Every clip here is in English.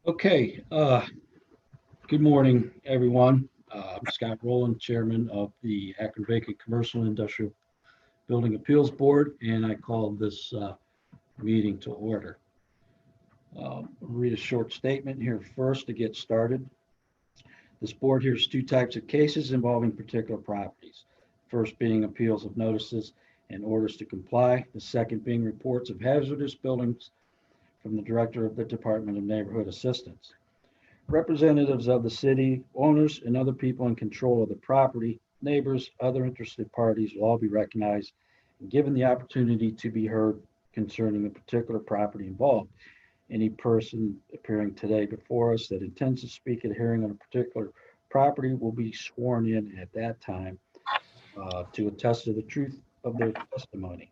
Okay, good morning, everyone. I'm Scott Rowland, Chairman of the Akron Vacant Commercial and Industrial Building Appeals Board, and I call this meeting to order. I'll read a short statement here first to get started. This board hears two types of cases involving particular properties. First being appeals of notices and orders to comply. The second being reports of hazardous buildings from the Director of the Department of Neighborhood Assistance. Representatives of the city, owners, and other people in control of the property, neighbors, other interested parties will all be recognized and given the opportunity to be heard concerning a particular property involved. Any person appearing today before us that intends to speak at a hearing on a particular property will be sworn in at that time to attest to the truth of their testimony.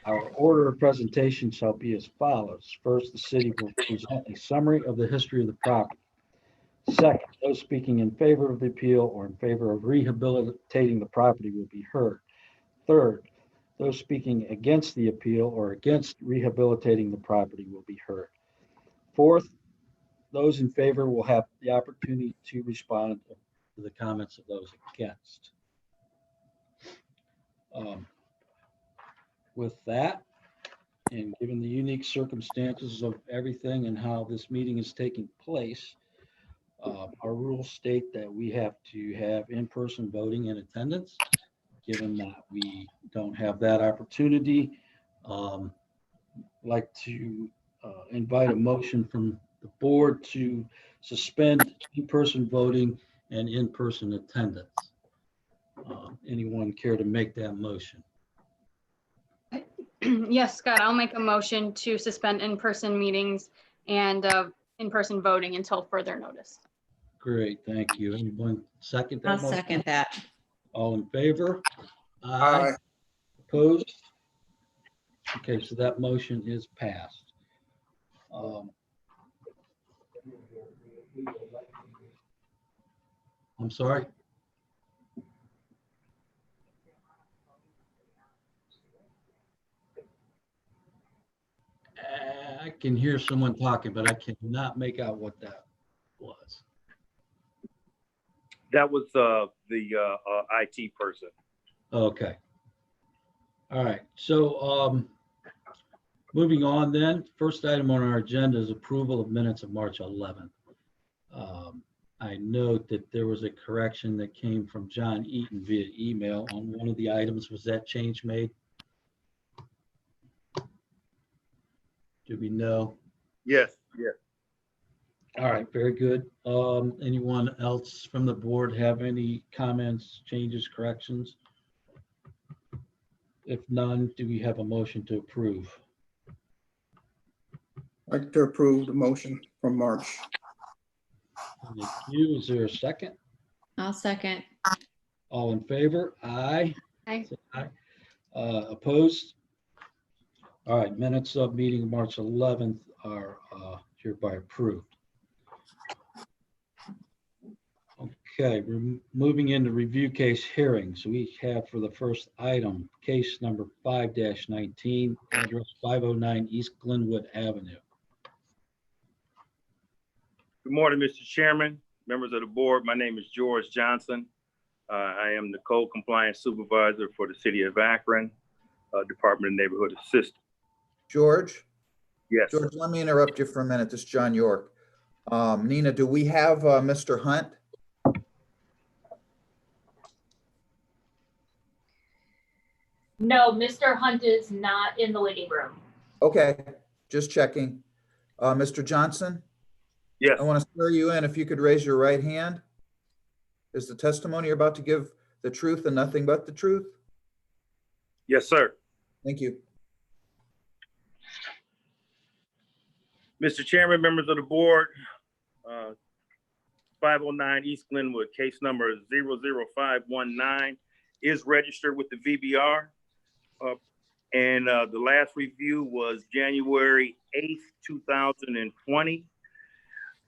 Our order of presentation shall be as follows. First, the city will present a summary of the history of the property. Second, those speaking in favor of the appeal or in favor of rehabilitating the property will be heard. Third, those speaking against the appeal or against rehabilitating the property will be heard. Fourth, those in favor will have the opportunity to respond to the comments of those against. With that, and given the unique circumstances of everything and how this meeting is taking place, our rules state that we have to have in-person voting in attendance. Given that we don't have that opportunity, I'd like to invite a motion from the board to suspend in-person voting and in-person attendance. Anyone care to make that motion? Yes, Scott, I'll make a motion to suspend in-person meetings and in-person voting until further notice. Great, thank you. Anyone second that I'll motion? second that. All in favor? Aye. Opposed? Okay, so that motion is passed. I'm sorry? I can hear someone talking, but I cannot make out what that was. That was the IT person. Okay. All right. So moving on then, first item on our agenda is approval of minutes of March 11th. I note that there was a correction that came from John Eaton via email on one of the items. Was that change made? Do we know? Yes, yes. All right, very good. Anyone else from the board have any comments, changes, corrections? If none, do we have a motion to approve? I'd like to approve the motion from March. Thank you. Is there a second? I'll second. All in favor? Aye. Aye. Say aye. Opposed? All right, minutes of meeting March 11th are hereby approved. Okay, we're moving into review case hearings. We have for the first item, case number 5-19, address 509 East Glenwood Avenue. Good morning, Mr. Chairman, members of the board. My name is George Johnson. I am the code compliance supervisor for the city of Akron, Department of Neighborhood Assistance. George? Yes. George, let me interrupt you for a minute. This is John York. Nina, do we have Mr. Hunt? No, Mr. Hunt is not in the waiting room. Okay, just checking. Mr. Johnson? Yes. I want to swear you in. If you could raise your right hand. Is the testimony you're about to give the truth and nothing but the truth? Yes, sir. Thank you. Mr. Chairman, members of the board, 509 East Glenwood, case number 00519 is registered with the VBR. And the last review was January 8th, 2020.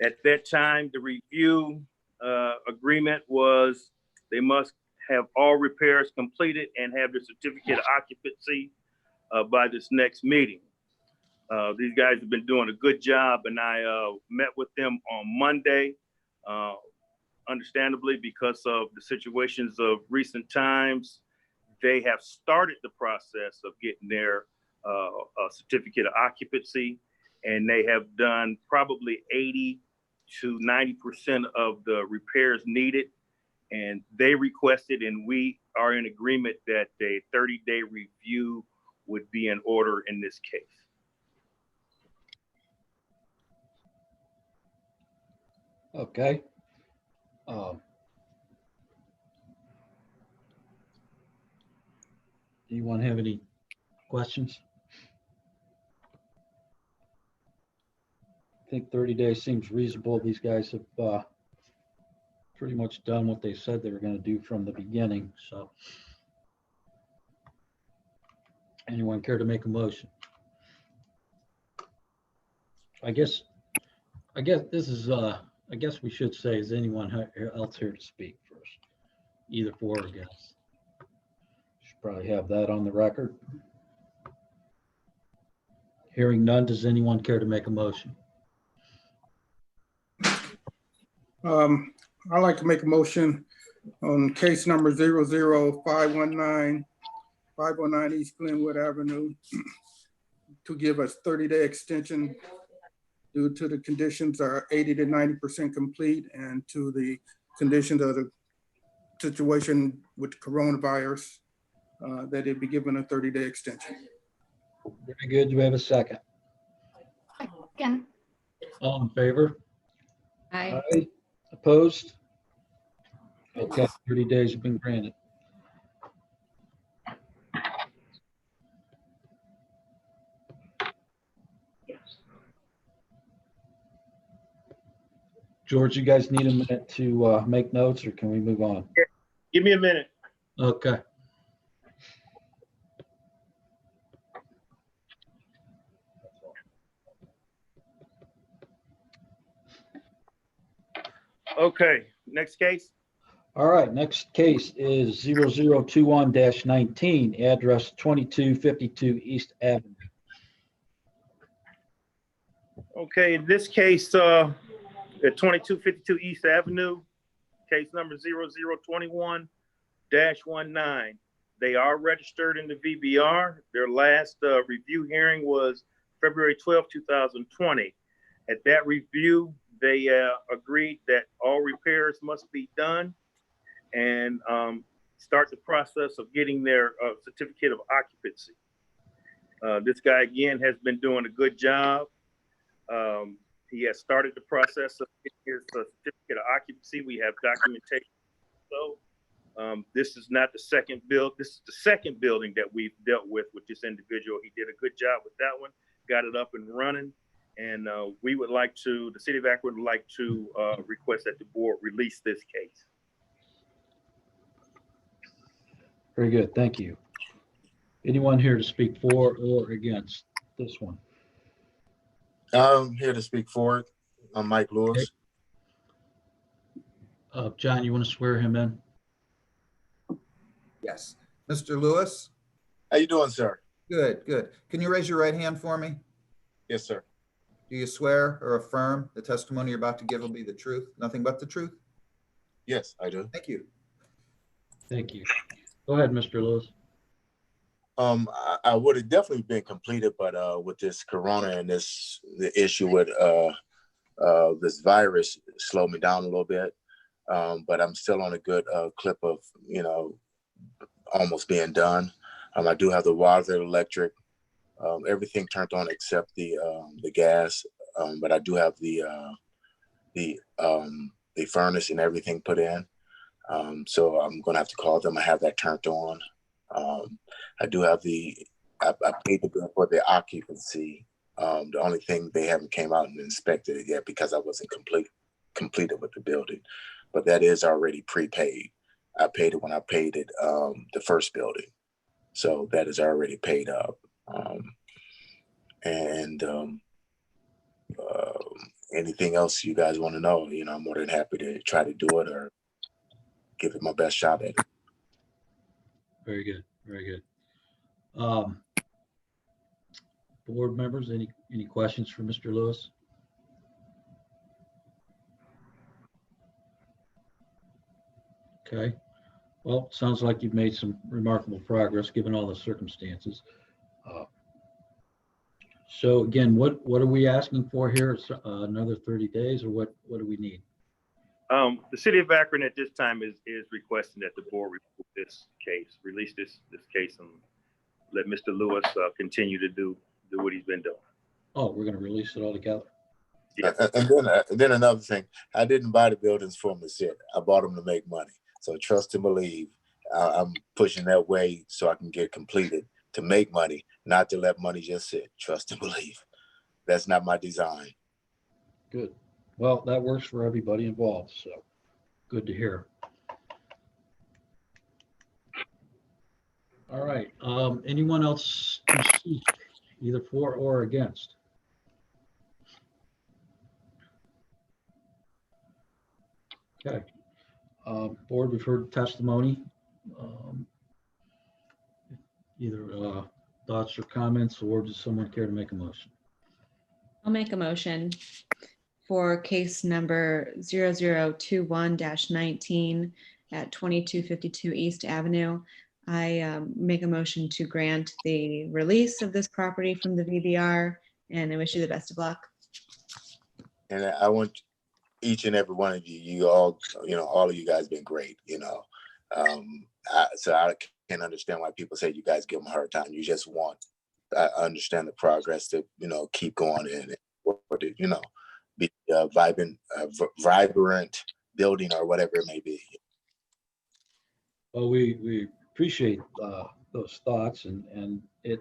At that time, the review agreement was they must have all repairs completed and have their certificate of occupancy by this next meeting. These guys have been doing a good job, and I met with them on Monday. Understandably, because of the situations of recent times, they have started the process of getting their certificate of occupancy, and they have done probably 80 to 90% of the repairs needed. And they requested, and we are in agreement that a 30-day review would be in order in this case. Okay. Anyone have any questions? I think 30 days seems reasonable. These guys have pretty much done what they said they were going to do from the beginning. So anyone care to make a motion? I guess this is, I guess we should say, is anyone else here to speak first? Either for or against? Should probably have that on the record. Hearing none, does anyone care to make a motion? I'd like to make a motion on case number 00519, 509 East Glenwood Avenue, to give us 30-day extension due to the conditions are 80 to 90% complete, and to the conditions of the situation with coronavirus, that it be given a 30-day extension. Very good. Do we have a second? Again. All in favor? Aye. Aye. Opposed? Okay, 30 days have been granted. George, you guys need a minute to make notes, or can we move on? Give me a minute. Okay. Okay, next case. All right, next case is 0021-19, address 2252 East Avenue. Okay, in this case, at 2252 East Avenue, case number 0021-19. They are registered in the VBR. Their last review hearing was February 12, 2020. At that review, they agreed that all repairs must be done and start the process of getting their certificate of occupancy. This guy, again, has been doing a good job. He has started the process of getting his certificate of occupancy. We have documentation. So this is not the second build. This is the second building that we've dealt with this individual. He did a good job with that one, got it up and running. And we would like to, the city of Akron would like to request that the board release this case. Very good, thank you. Anyone here to speak for or against this one? I'm here to speak for it. I'm Mike Lewis. John, you want to swear him in? Yes. Mr. Lewis? How you doing, sir? Good, good. Can you raise your right hand for me? Yes, sir. Do you swear or affirm the testimony you're about to give will be the truth, nothing but the truth? Yes, I do. Thank you. Thank you. Go ahead, Mr. Lewis. I would have definitely been completed, but with this corona and the issue with this virus slowed me down a little bit. But I'm still on a good clip of, almost being done. I do have the water, electric, everything turned on except the gas. But I do have the furnace and everything put in. So I'm gonna have to call them. I have that turned on. I do have I paid the bill for the occupancy. The only thing, they haven't came out and inspected it yet because I wasn't completed with the building, but that is already prepaid. I paid it when I paid it, the first building. So that is already paid up. Anything else you guys want to know, I'm more than happy to try to do it or give it my best shot at it. Very good, very good. board members, any questions for Mr. Lewis? Okay, well, sounds like you've made some remarkable progress given all the circumstances. So again, what are we asking for here? Another 30 days, or what do we need? The city of Akron at this time is requesting that the board release this case, and let Mr. Lewis continue to do what he's been doing. Oh, we're going to release it all together. Yeah. And then another thing, I didn't buy the buildings for them to sit. I bought them to make money. So trust and believe. I'm pushing that way so I can get completed to make money, not to let money just sit. Trust and believe. That's not my design. Good. Well, that works for everybody involved, so good to hear. All right. Anyone else to speak, either for or against? Okay. Board, we've heard testimony. Either thoughts or comments, or does someone care to make a motion? I'll make a motion for case number 0021-19 at 2252 East Avenue. I make a motion to grant the release of this property from the VBR, and I wish you the best of luck. And I want each and every one of you all, all of you guys been great, so I can't understand why people say you guys give them a hard time. You just want, I understand the progress to, keep going and be a vibrant building or whatever it may be. Well, we appreciate those thoughts, and it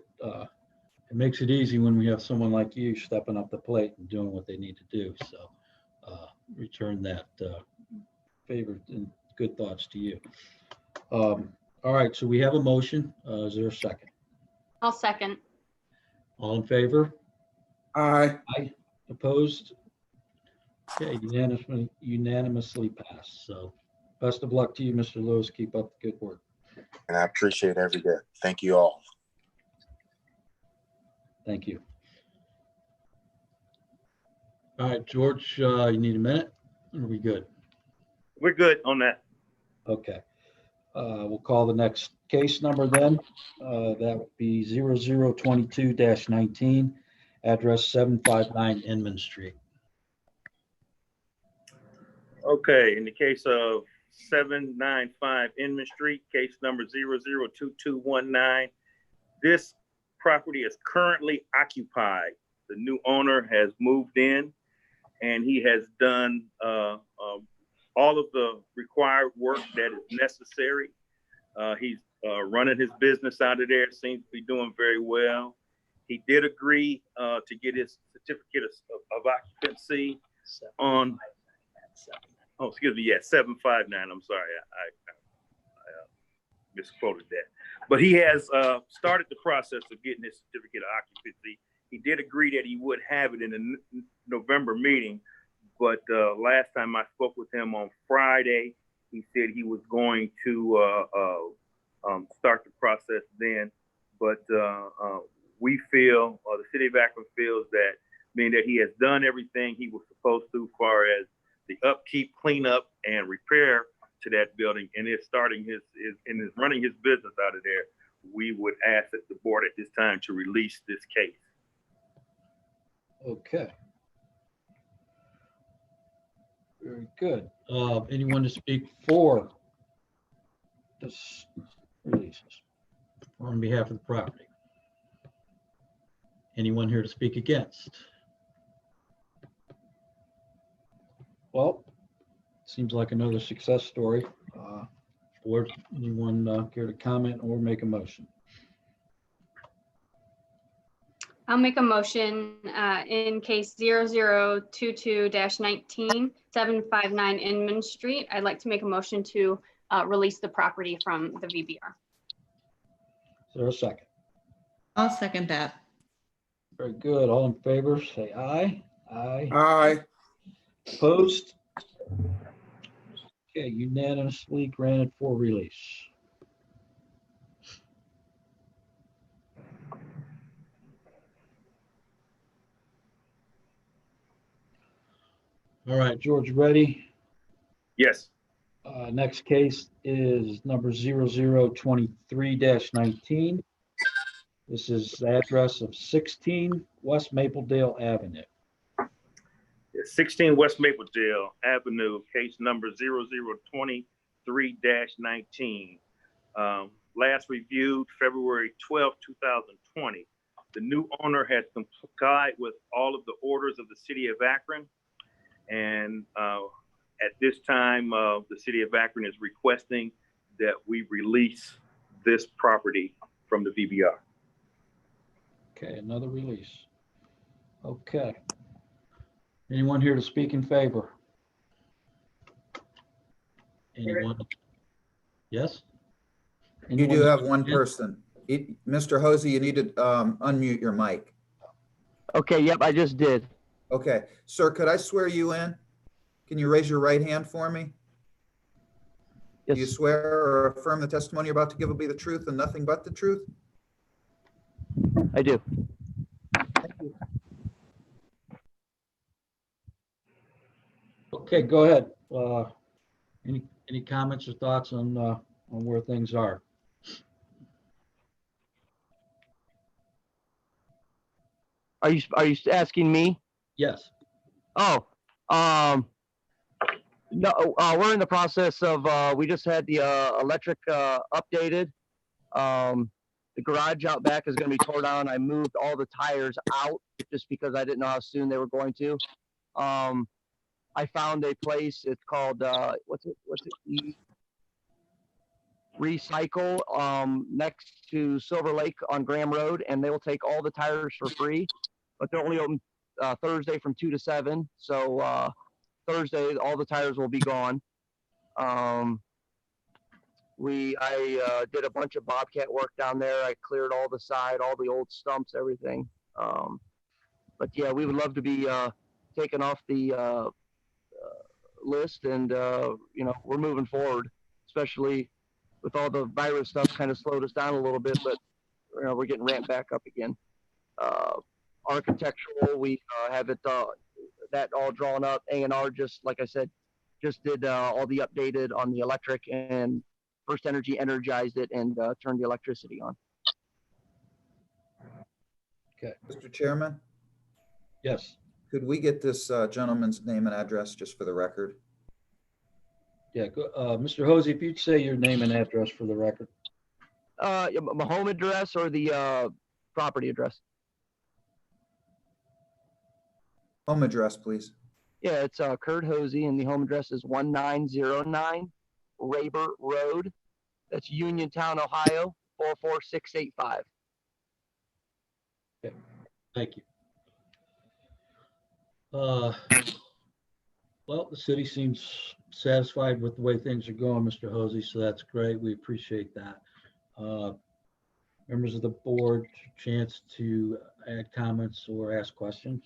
makes it easy when we have someone like you stepping up the plate and doing what they need to do. So return that favor and good thoughts to you. All right, so we have a motion. Is there a second? I'll second. All in favor? Aye. Aye. Opposed? Okay, unanimously passed. So best of luck to you, Mr. Lewis. Keep up the good work. And I appreciate every day. Thank you all. Thank you. All right, George, you need a minute? Or are we good? We're good on that. Okay. We'll call the next case number then. That would be 0022-19, address 759 Inman Street. Okay, in the case of 795 Inman Street, case number 002219, this property is currently occupied. The new owner has moved in, and he has done all of the required work that is necessary. He's running his business out of there, seems to be doing very well. He did agree to get his certificate of occupancy on, 759. I'm sorry, I misquoted that. But he has started the process of getting his certificate of occupancy. He did agree that he would have it in the November meeting, but last time I spoke with him on Friday, he said he was going to start the process then. But we feel, or the city of Akron feels that, being that he has done everything he was supposed to, as far as the upkeep, cleanup, and repair to that building, and is starting is running his business out of there, we would ask that the board at this time to release this case. Okay. Very good. Anyone to speak for this releases or on behalf of the property? Anyone here to speak against? Well, seems like another success story. Board, anyone care to comment or make a motion? I'll make a motion in case 0022-19, 759 Inman Street. I'd like to make a motion to release the property from the VBR. Is there a second? I'll second that. Very good. All in favor, say aye. Aye. Aye. Opposed? Okay, unanimously granted for release. All right, George, ready? Yes. Next case is number 0023-19. This is the address of 16 West Mapledale Avenue. 16 West Mapledale Avenue, case number 0023-19. Last reviewed February 12, 2020. The new owner has complied with all of the orders of the city of Akron. And at this time, the city of Akron is requesting that we release this property from the VBR. Okay, another release. Okay. Anyone here to speak in favor? Anyone? Yes? You do Anyone? have one person. Mr. Hosey, you need to unmute your mic. Okay, yep, I just did. Okay, sir, could I swear you in? Can you raise your right hand for me? Do you Yes, swear or affirm the testimony you're about to give will be the truth and nothing but the truth? I do. Okay, go ahead. Any comments or thoughts on where things are? Are you asking me? Yes. Oh, no, we're in the process of, we just had the electric updated. The garage out back is going to be torn down. I moved all the tires out just because I didn't know how soon they were going to. I found a place. It's called what's it? Recycle next to Silver Lake on Graham Road, and they will take all the tires for free. But they're only open Thursday from 2 to 7. So Thursday, all the tires will be gone. I did a bunch of Bobcat work down there. I cleared all the side, all the old stumps, everything. But yeah, we would love to be taken off the list, and you know, we're moving forward, especially with all the virus stuff kind of slowed us down a little bit, but you know, we're getting ramped back up again. Architectural, we have it that all drawn up. A&R, just like I said, just did all the updated on the electric, and First Energy energized it and turned the electricity on. Okay. Mr. Chairman, Yes. could we get this gentleman's name and address just for the record? Yeah. Mr. Hosey, if you'd say your name and address for the record. My home address or the property address? Home address, please. Yeah, it's Kurt Hosey, and the home address is 1909 Raber Road. That's Uniontown, Ohio, 44685. Thank you. Well, the city seems satisfied with the way things are going, Mr. Hosey, so that's great. We appreciate that. Members of the board, chance to add comments or ask questions?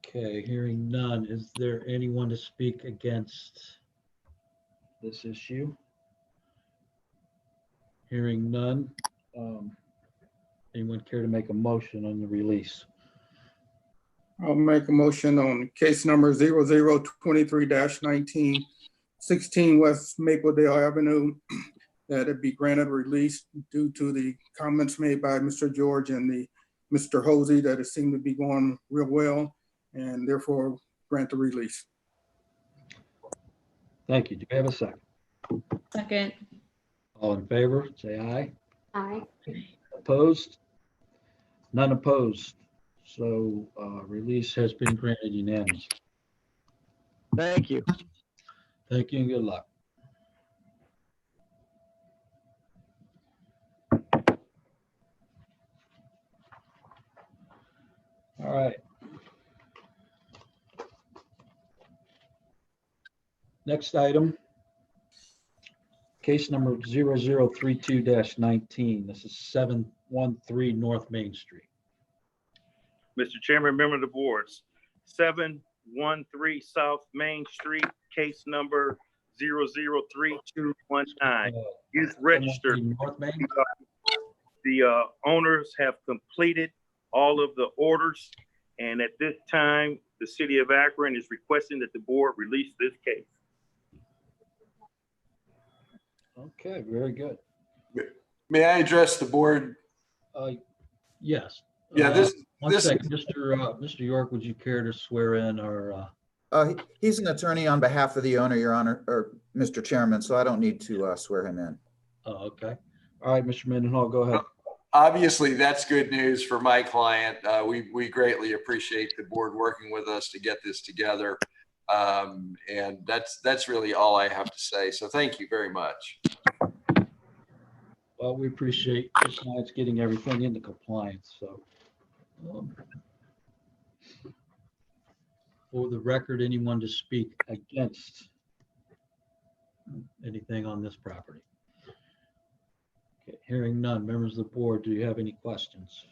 Okay, hearing none. Is there anyone to speak against this issue? Hearing none. Anyone care to make a motion on the release? I'll make a motion on case number 0023-19, 16 West Mapledale Avenue, that it be granted release due to the comments made by Mr. George and Mr. Hosey that it seemed to be going real well, and therefore grant the release. Thank you. Do we have a second? Second. All in favor, say aye. Aye. Opposed? None opposed. So release has been granted unanimously. Thank you. Thank you and good luck. All right. Next item, case number 0032-19. This is 713 North Main Street. Mr. Chairman, member of the boards, 713 South Main Street, case number 003219 is registered. North Main? The owners have completed all of the orders. And at this time, the city of Akron is requesting that the board release this case. Okay, very good. May I address the board? Yes. Yeah, this, One this, second, Mr. York, would you care to swear in our, He's an attorney on behalf of the owner, Your Honor, or Mr. Chairman, so I don't need to swear him in. okay. All right, Mr. Mendenhall, go ahead. obviously that's good news for my client. We greatly appreciate the board working with us to get this together. And that's really all I have to say. So thank you very much. Well, we appreciate your clients getting everything into compliance, so. For the record, anyone to speak against anything on this property? Okay, hearing none. Members of the board, do you have any questions?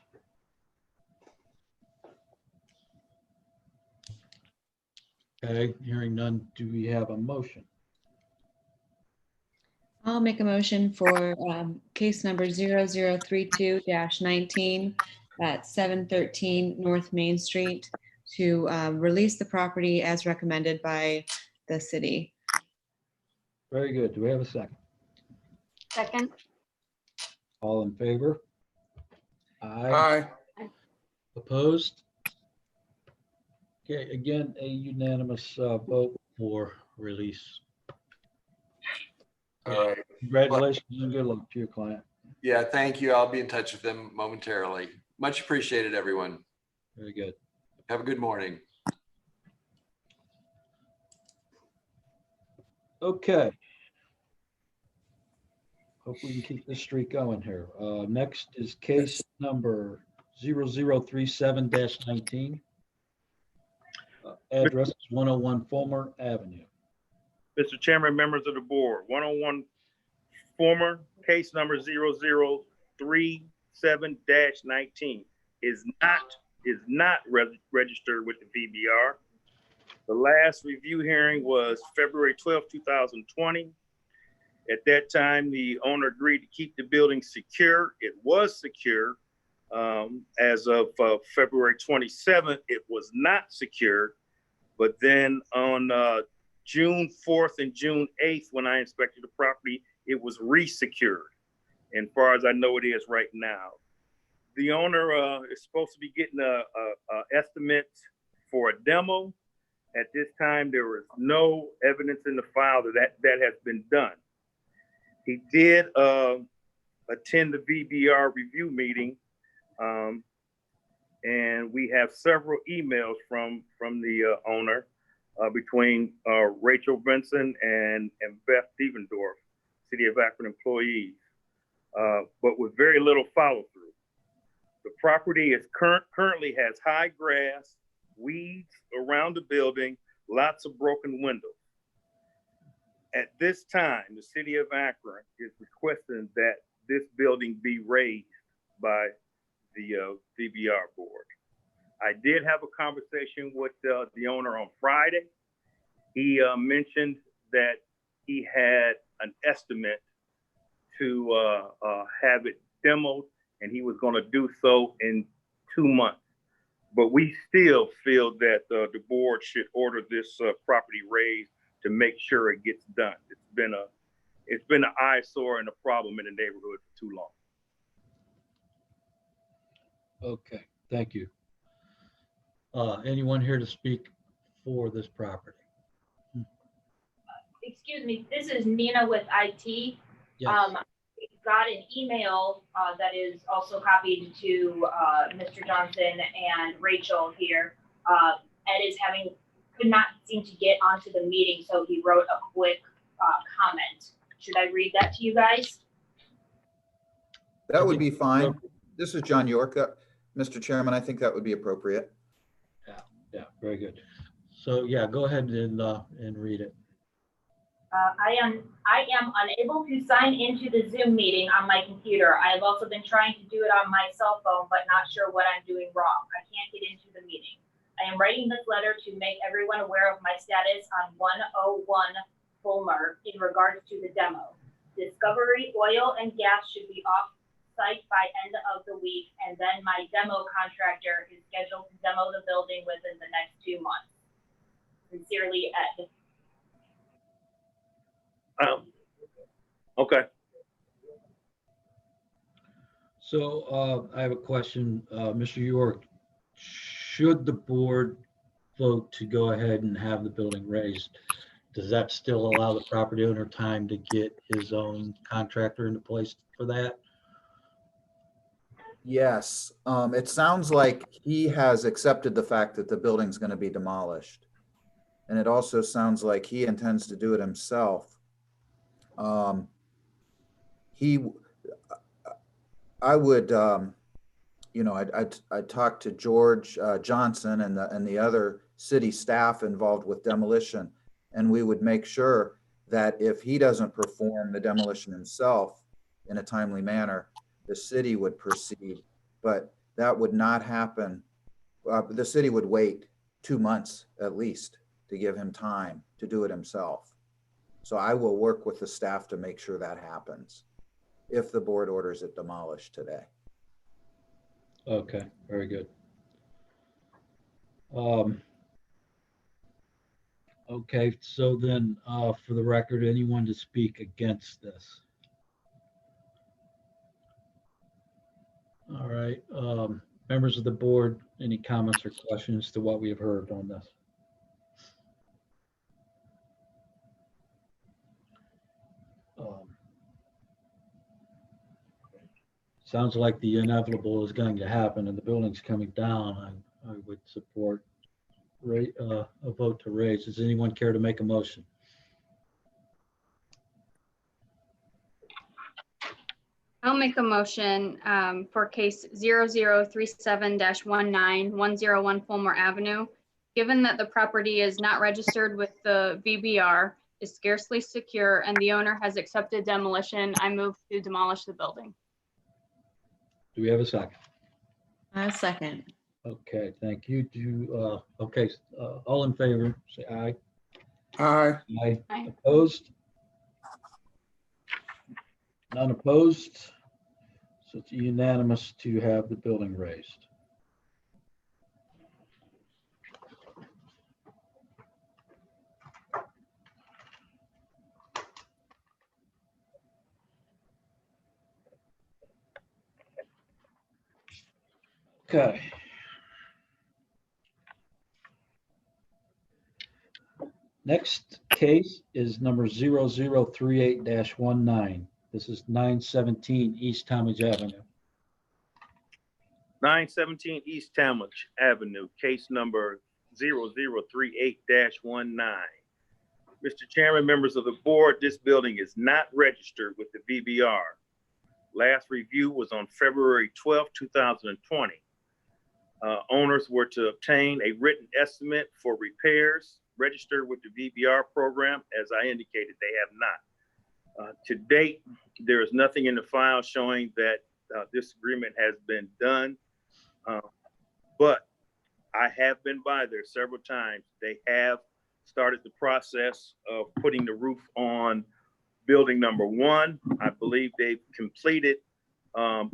Okay, hearing none. Do we have a motion? I'll make a motion for case number 0032-19 at 713 North Main Street to release the property as recommended by the city. Very good. Do we have a second? Second. All in favor? Aye. Aye. Opposed? Okay, again, a unanimous vote for release. All right. Congratulations and good luck to your client. Yeah, thank you. I'll be in touch with them momentarily. Much appreciated, everyone. Very good. Have a good morning. Okay. Hope we can keep this streak going here. Next is case number 0037-19. Address is 101 Fulmer Avenue. Mr. Chairman, members of the board, 101 former case number 0037-19 is not registered with the VBR. The last review hearing was February 12, 2020. At that time, the owner agreed to keep the building secure. It was secure. As of February 27th, it was not secure. But then on June 4th and June 8th, when I inspected the property, it was resecured. And far as I know, it is right now. The owner is supposed to be getting a estimate for a demo. At this time, there was no evidence in the file that has been done. He did attend the VBR review meeting, and we have several emails from the owner between Rachel Benson and Beth Devendorf, City of Akron employees, but with very little follow through. The property is currently has high grass, weeds around the building, lots of broken windows. At this time, the City of Akron is requesting that this building be raised by the VBR board. I did have a conversation with the owner on Friday. He mentioned that he had an estimate to have it demoed, and he was going to do so in 2 months. But we still feel that the board should order this property raised to make sure it gets done. It's been an eyesore and a problem in the neighborhood for too long. Okay, thank you. Anyone here to speak for this property? Excuse me, this is Nina with IT. Yes. We got an email that is also copied to Mr. Johnson and Rachel here. Ed is could not seem to get onto the meeting, so he wrote a quick comment. Should I read that to you guys? That would be fine. This is John York. Mr. Chairman, I think that would be appropriate. Yeah, very good. So yeah, go ahead and read it. I am unable to sign into the Zoom meeting on my computer. I have also been trying to do it on my cell phone, but not sure what I'm doing wrong. I can't get into the meeting. I am writing this letter to make everyone aware of my status on 101 Fulmer in regards to the demo. Discovery Oil and Gas should be off site by end of the week, and then my demo contractor is scheduled to demo the building within the next 2 months. Sincerely, Ed. Okay. So I have a question, Mr. York. Should the board vote to go ahead and have the building raised, does that still allow the property owner time to get his own contractor into place for that? Yes, it sounds like he has accepted the fact that the building's going to be demolished. And it also sounds like he intends to do it himself. I would, you know, I'd talk to George Johnson and the other city staff involved with demolition, and we would make sure that if he doesn't perform the demolition himself in a timely manner, the city would proceed, but that would not happen. The city would wait 2 months at least to give him time to do it himself. So I will work with the staff to make sure that happens if the board orders it demolished today. Okay, very good. Okay, so then for the record, anyone to speak against this? All right, members of the board, any comments or questions to what we have heard on this? Sounds like the inevitable is going to happen and the building's coming down. I would support a vote to raise. Does anyone care to make a motion? I'll make a motion for case 0037-19, 101 Fulmore Avenue. Given that the property is not registered with the VBR, is scarcely secure, and the owner has accepted demolition, I move to demolish the building. Do we have a second? A second. Okay, thank you. Okay, all in favor, say aye. Aye. Aye. Aye. Opposed? None opposed? So it's unanimous to have the building raised. Okay. Next case is number 0038-19. This is 917 East Talmadge Avenue. 917 East Talmadge Avenue, case number 0038-19. Mr. Chairman, members of the board, this building is not registered with the VBR. Last review was on February 12, 2020. Owners were to obtain a written estimate for repairs registered with the VBR program. As I indicated, they have not. To date, there is nothing in the file showing that this agreement has been done. But I have been by there several times. They have started the process of putting the roof on building number 1. I believe they've completed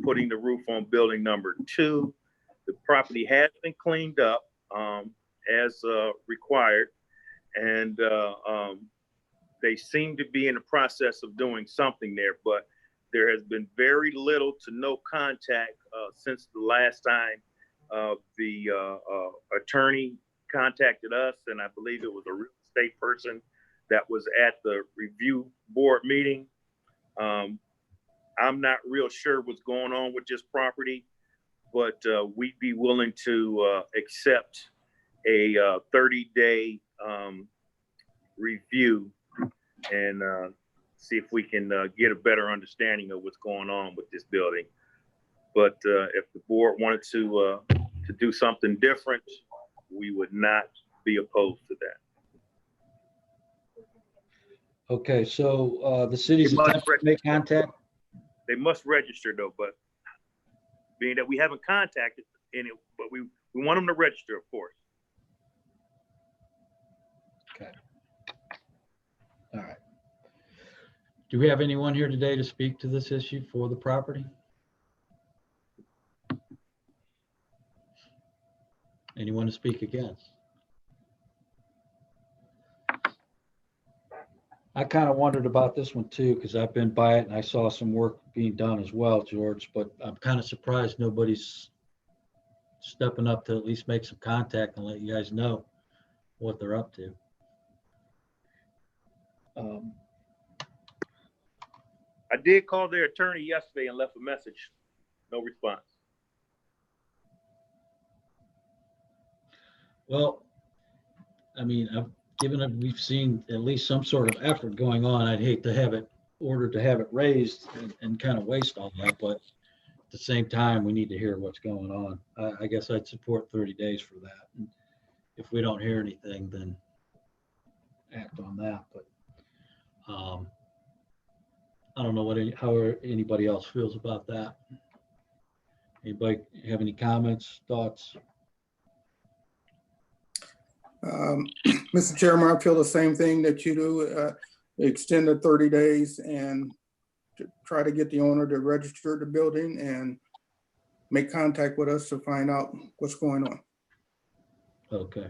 putting the roof on building number 2. The property has been cleaned up as required, and they seem to be in the process of doing something there, but there has been very little to no contact since the last time the attorney contacted us, and I believe it was a real estate person that was at the review board meeting. I'm not real sure what's going on with this property, but we'd be willing to accept a 30-day review and see if we can get a better understanding of what's going on with this building. But if the board wanted to do something different, we would not be opposed to that. Okay, so the city's They must attempting to make contact. They must register though, but being that we haven't contacted any, but we want them to register, of course. Okay. All right. Do we have anyone here today to speak to this issue for the property? Anyone to speak against? I kind of wondered about this one too, because I've been by it and I saw some work being done as well, George, but I'm kind of surprised nobody's stepping up to at least make some contact and let you guys know what they're up to. I did call their attorney yesterday and left a message. No response. Well, I mean, given that we've seen at least some sort of effort going on, I'd hate to have it ordered to have it raised and kind of waste all that, but at the same time, we need to hear what's going on. I guess I'd support 30 days for that. And if we don't hear anything, then act on that. But I don't know how anybody else feels about that. Anybody have any comments, thoughts? Mr. Chairman, I feel the same thing that you do. Extend the 30 days and to try to get the owner to register the building and make contact with us to find out what's going on. Okay.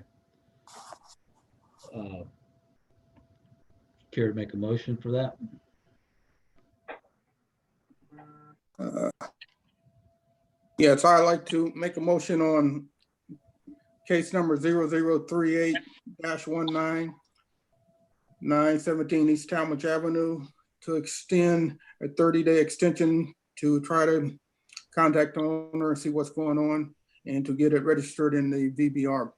Care to make a motion for that? Yes, I'd like to make a motion on case number 0038-19, 917 East Talmadge Avenue, to extend a 30-day extension to try to contact the owner and see what's going on and to get it registered in the VBR.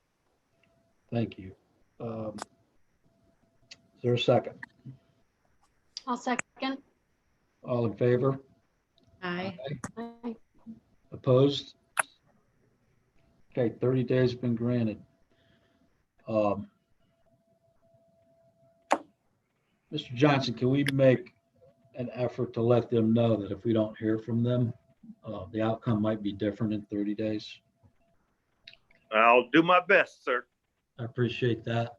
Thank you. Is there a second? I'll second. All in favor? Aye. Aye. Opposed? Okay, 30 days have been granted. Mr. Johnson, can we make an effort to let them know that if we don't hear from them, the outcome might be different in 30 days? I'll do my best, sir. I appreciate that.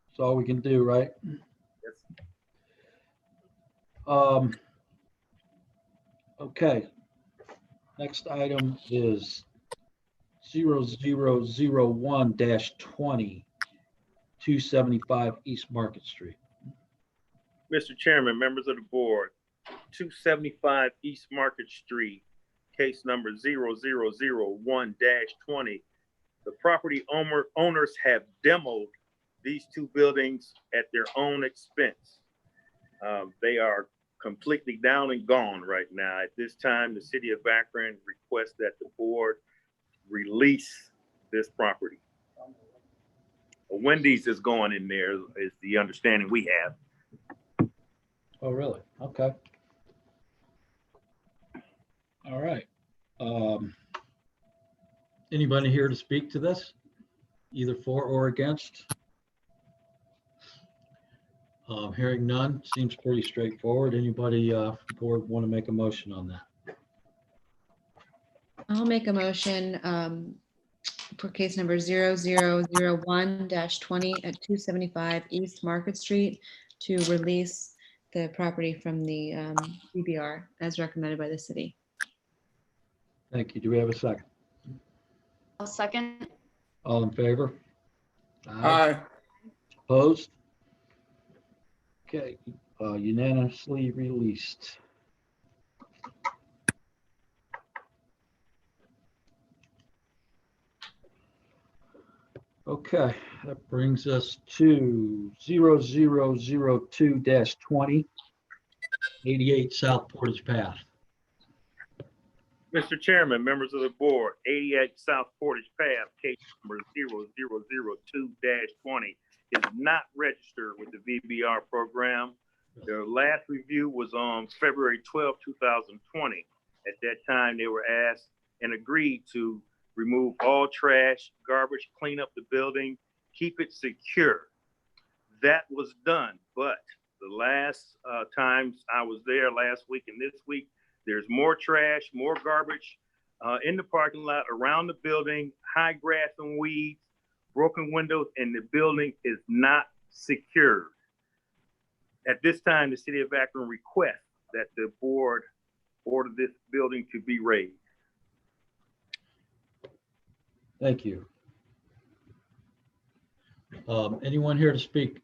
That's all we can do, right? Yes. Okay. Next item is 0001-20, 275 East Market Street. Mr. Chairman, members of the board, 275 East Market Street, case number 0001-20. The property owners have demoed these two buildings at their own expense. They are completely down and gone right now. At this time, the city of Akron requests that the board release this property. A Wendy's is going in there, is the understanding we have. Oh, really? Okay. All right. Anybody here to speak to this, either for or against? Hearing none, seems pretty straightforward. Anybody board want to make a motion on that? I'll make a motion for case number 0001-20 at 275 East Market Street to release the property from the BBR as recommended by the city. Thank you. Do we have a second? I'll second. All in favor? Aye. Opposed? Okay, unanimously released. Okay, that brings us to 0002-20, 88 South Portage Path. Mr. Chairman, members of the board, 88 South Portage Path, case number 0002-20 is not registered with the VBR program. Their last review was on February 12, 2020. At that time, they were asked and agreed to remove all trash, garbage, clean up the building, keep it secure. That was done, but the last times I was there last week and this week, there's more trash, more garbage in the parking lot, around the building, high grass and weeds, broken windows, and the building is not secured. At this time, the city of Akron requests that the board order this building to be raised. Thank you. Anyone here to speak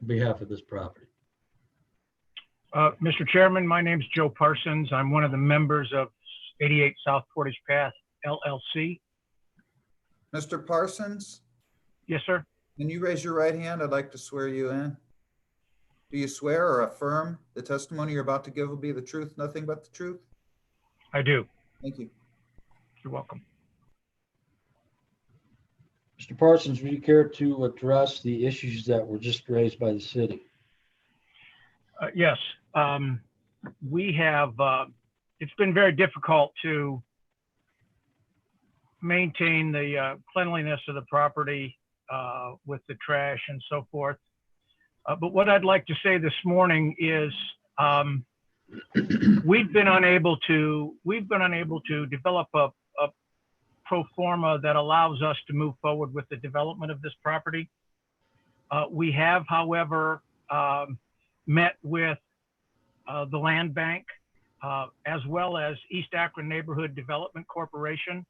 on behalf of this property? Mr. Chairman, my name's Joe Parsons. I'm one of the members of 88 South Portage Path LLC. Mr. Parsons, Yes, sir. can you raise your right hand? I'd like to swear you in. Do you swear or affirm the testimony you're about to give will be the truth, nothing but the truth? I do. Thank you. You're welcome. Mr. Parsons, would you care to address the issues that were just raised by the city? Yes. We have, it's been very difficult to maintain the cleanliness of the property with the trash and so forth. But what I'd like to say this morning is we've been unable to develop a pro forma that allows us to move forward with the development of this property. We have, however, met with the land bank as well as East Akron Neighborhood Development Corporation.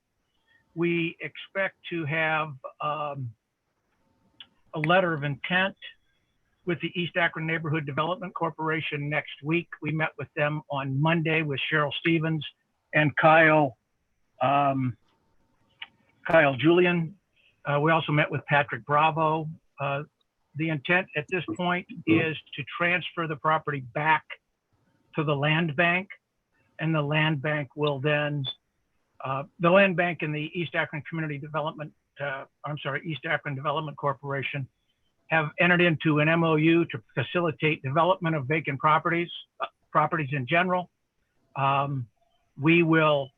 We expect to have a letter of intent with the East Akron Neighborhood Development Corporation next week. We met with them on Monday with Cheryl Stevens and Kyle Julian. We also met with Patrick Bravo. The intent at this point is to transfer the property back to the land bank, and the land bank will then, the land bank and the East Akron Community Development, East Akron Development Corporation have entered into an MOU to facilitate development of vacant properties, properties in general. We will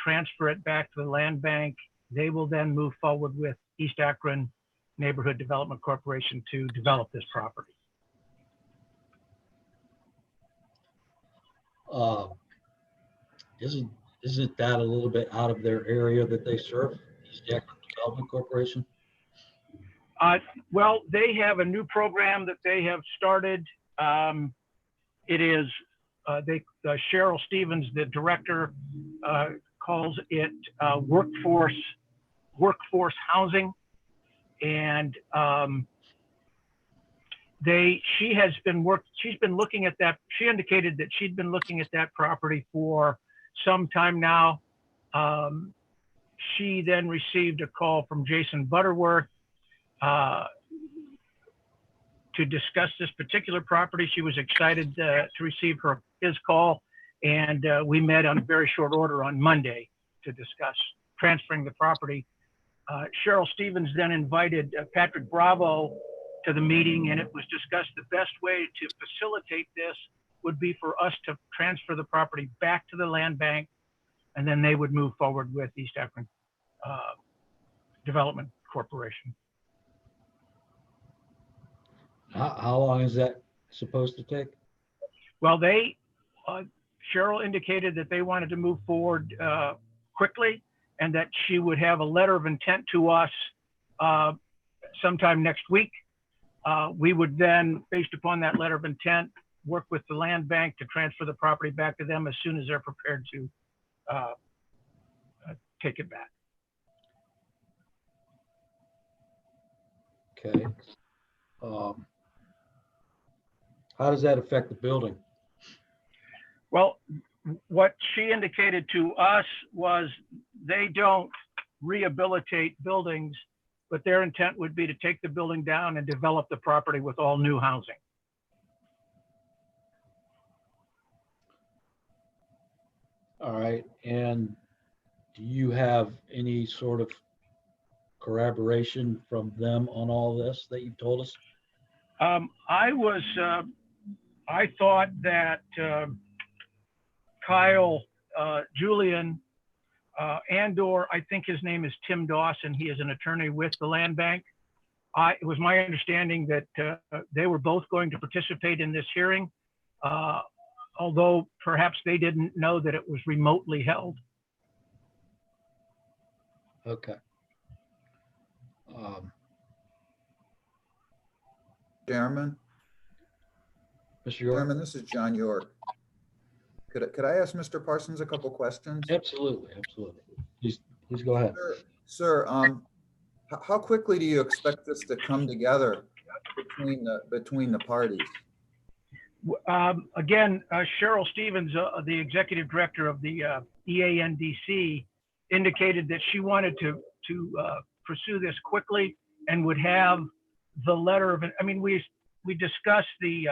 transfer it back to the land bank. They will then move forward with East Akron Neighborhood Development Corporation to develop this property. Isn't that a little bit out of their area that they serve, East Akron Development Corporation? Well, they have a new program that they have started. It is, Cheryl Stevens, the director, calls it workforce housing. And she's been looking at that. She indicated that she'd been looking at that property for some time now. She then received a call from Jason Butterworth to discuss this particular property. She was excited to receive his call, and we met on very short order on Monday to discuss transferring the property. Cheryl Stevens then invited Patrick Bravo to the meeting, and it was discussed the best way to facilitate this would be for us to transfer the property back to the land bank, and then they would move forward with East Akron Development Corporation. How long is that supposed to take? Well, Cheryl indicated that they wanted to move forward quickly, and that she would have a letter of intent to us sometime next week. We would then, based upon that letter of intent, work with the land bank to transfer the property back to them as soon as they're prepared to take it back. Okay. How does that affect the building? Well, what she indicated to us was they don't rehabilitate buildings, but their intent would be to take the building down and develop the property with all new housing. All right. And do you have any sort of corroboration from them on all this that you told us? I thought that Kyle Julian and/or I think his name is Tim Dawson. He is an attorney with the land bank. It was my understanding that they were both going to participate in this hearing, although perhaps they didn't know that it was remotely held. Okay. Chairman? Mr. York? Chairman, this is John York. Could I ask Mr. Parsons a couple questions? Absolutely, absolutely. Please go ahead. Sir, How quickly do you expect this to come together between the parties? Again, Cheryl Stevens, the executive director of the EANDC, indicated that she wanted to pursue this quickly and would have the letter of, I mean, we discussed the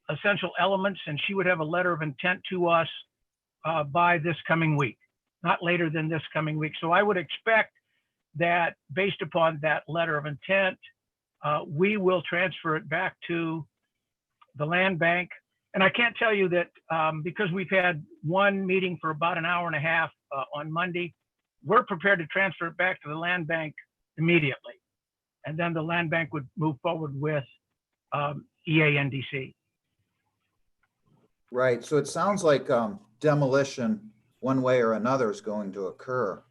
essential elements, and she would have a letter of intent to us by this coming week, not later than this coming week. So I would expect that based upon that letter of intent, we will transfer it back to the land bank. And I can't tell you that because we've had one meeting for about an hour and a half on Monday, we're prepared to transfer it back to the land bank immediately. And then the land bank would move forward with EANDC. Right. So it sounds like demolition one way or another is going to occur.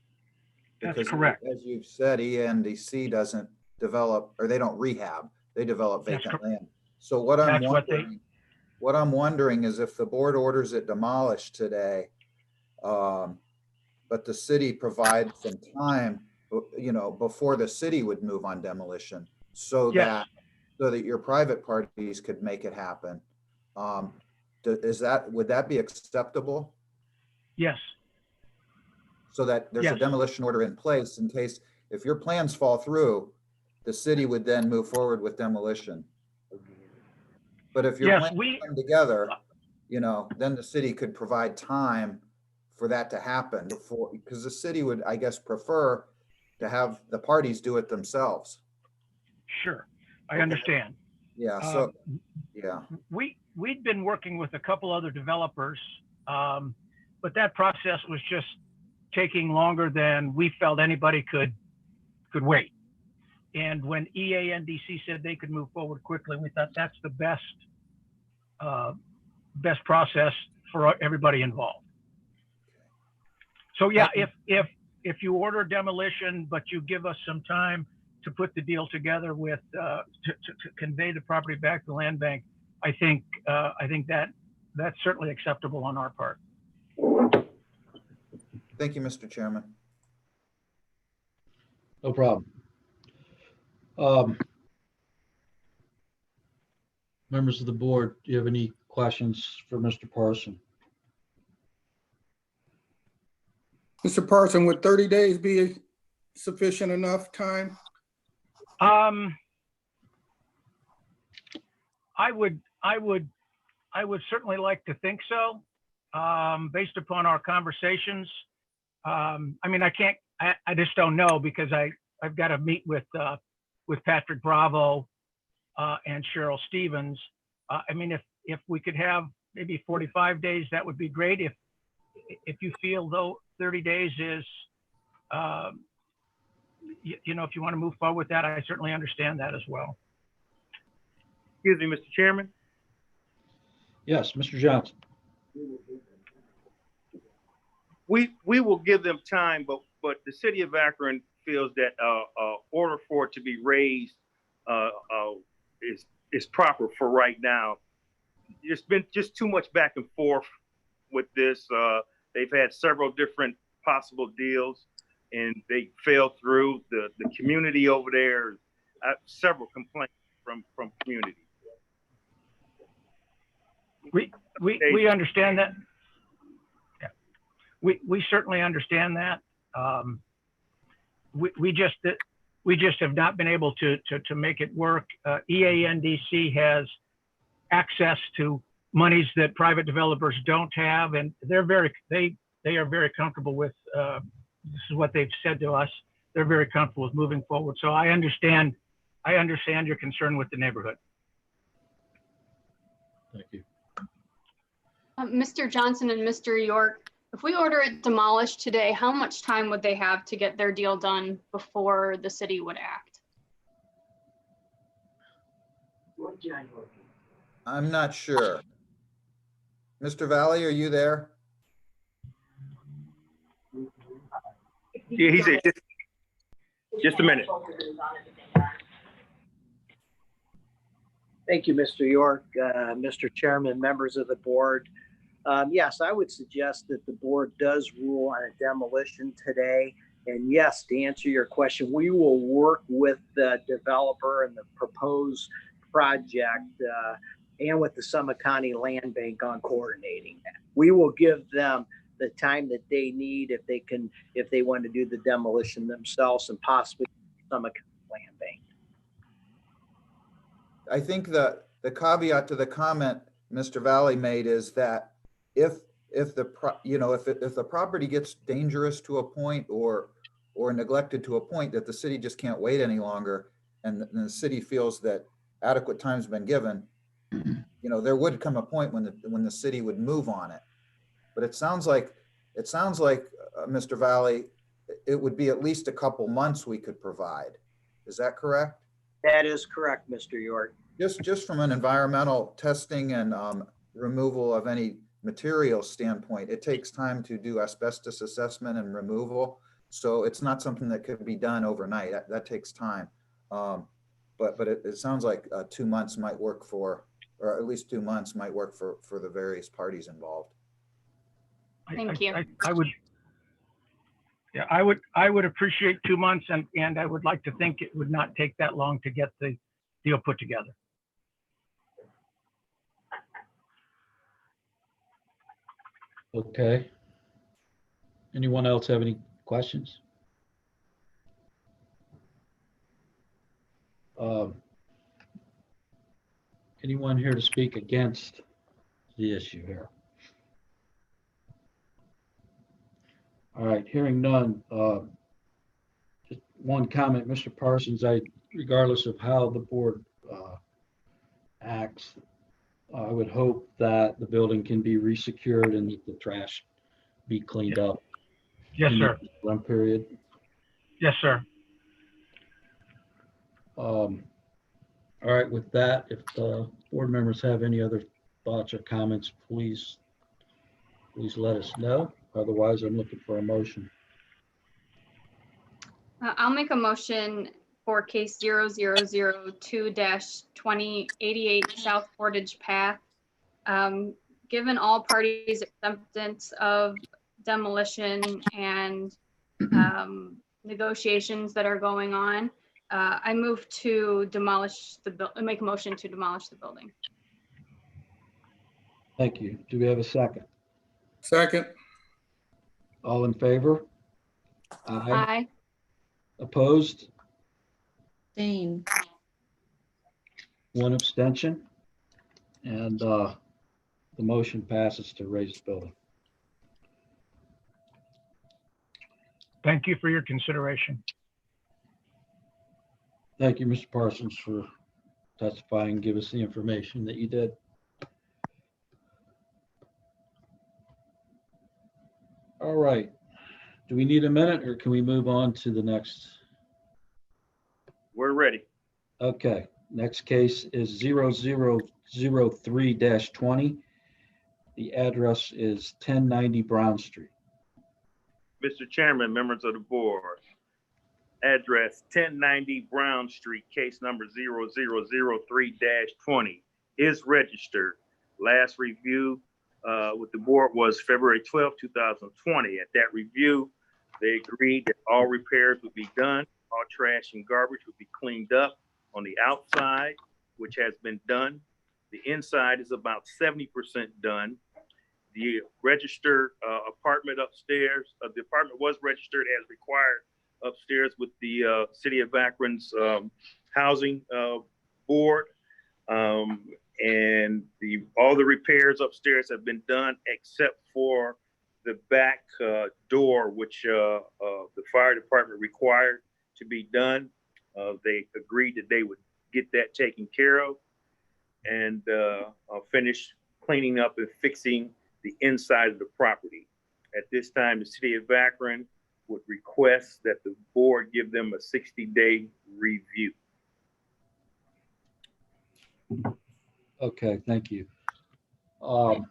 That's Because correct. as you've said, EANDC doesn't develop, or they don't rehab, they develop That's vacant correct. land. So what I'm That's what wondering, what I'm wondering is if the board orders it demolished today, but the city provides some time, you know, before the city would move on demolition, so Yes. that your private parties could make it happen. Would that be acceptable? Yes. So that there's a Yes. demolition order in place in case, if your plans fall through, the city would then move forward with demolition. But if your Yes, plans we, come together, you know, then the city could provide time for that to happen before, because the city would, I guess, prefer to have the parties do it themselves. sure, I Okay. understand. Yeah, so, yeah, We'd been working with a couple other developers, but that process was just taking longer than we felt anybody could wait. And when EANDC said they could move forward quickly, we thought that's the best process for everybody involved. So yeah, if you order demolition, but you give us some time to put the deal together with to convey the property back to the land bank, I think that's certainly acceptable on our part. thank you, Mr. Chairman. No problem. Members of the board, do you have any questions for Mr. Parson? Mr. Parson, would 30 days be sufficient enough time? I would certainly like to think so, based upon our conversations. I mean, I just don't know, because I've got to meet with Patrick Bravo and Cheryl Stevens. I mean, if we could have maybe 45 days, that would be great. If you feel though 30 days is, you know, if you want to move forward with that, I certainly understand that as well. Excuse me, Mr. Chairman. Yes, Mr. Johnson. We will give them time, but the city of Akron feels that order for it to be raised is proper for right now. There's been just too much back and forth with this. They've had several different possible deals, and they fell through. The community over there, several complaints from community. We understand that. Yeah. We certainly understand that. We just have not been able to make it work. EANDC has access to monies that private developers don't have, and they are very comfortable with. This is what they've said to us. They're very comfortable with moving forward. So I understand your concern with the neighborhood. Thank you. Mr. Johnson and Mr. York, if we order it demolished today, how much time would they have to get their deal done before the city would act? I'm not sure. Mr. Valley, are you there? Yeah, he said just a minute. Thank you, Mr. York, Mr. Chairman, members of the board. Yes, I would suggest that the board does rule on a demolition today And yes, to answer your question, we will work with the developer and the proposed project and with the Summit County Land Bank on coordinating that. We will give them the time that they need if they want to do the demolition themselves and possibly Summit County Land Bank. I think the caveat to the comment Mr. Valley made is that if the property gets dangerous to a point or neglected to a point that the city just can't wait any longer, and the city feels that adequate time's been given, there would come a point when the city would move on it. But it sounds like Mr. Valley, it would be at least a couple months we could provide. Is that correct? That is correct, Mr. York. Just from an environmental testing and removal of any material standpoint, it takes time to do asbestos assessment and removal. So it's not something that could be done overnight. That takes time. But it sounds like 2 months might work or at least 2 months might work for the various parties involved. Thank you. I would appreciate 2 months, and I would like to think it would not take that long to get the deal put together. Okay. Anyone else have any questions? Anyone here to speak against the issue here? All right, hearing none. Just one comment, Mr. Parsons, regardless of how the board acts, I would hope that the building can be resecured and that the trash be cleaned up. Yes, sir. Run period. Yes, sir. All right, with that, if board members have any other thoughts or comments, please let us know. Otherwise, I'm looking for a motion. I'll make a motion for case 0002-2088 South Portage Path. Given all parties' acceptance of demolition and negotiations that are going on, I move to make a motion to demolish the building. Thank you. Do we have a second? Second. All in favor? Aye. Opposed? Abstain. One abstention. And the motion passes to raise the building. Thank you for your consideration. Thank you, Mr. Parsons, for testifying and give us the information that you did. All right. Do we need a minute or can we move on to the next? We're ready. Okay. Next case is 0003-20. The address is 1090 Brown Street. Mr. Chairman, members of the board, address 1090 Brown Street, case number 0003-20 is registered. Last review with the board was February 12, 2020. At that review, they agreed that all repairs would be done, all trash and garbage would be cleaned up on the outside, which has been done. The inside is about 70% done. The registered apartment upstairs, the apartment was registered as required upstairs with the City of Akron's housing board. And all the repairs upstairs have been done except for the back door, which the fire department required to be done. They agreed that they would get that taken care of and finish cleaning up and fixing the inside of the property. At this time, the City of Akron would request that the board give them a 60-day review. Okay, thank you. I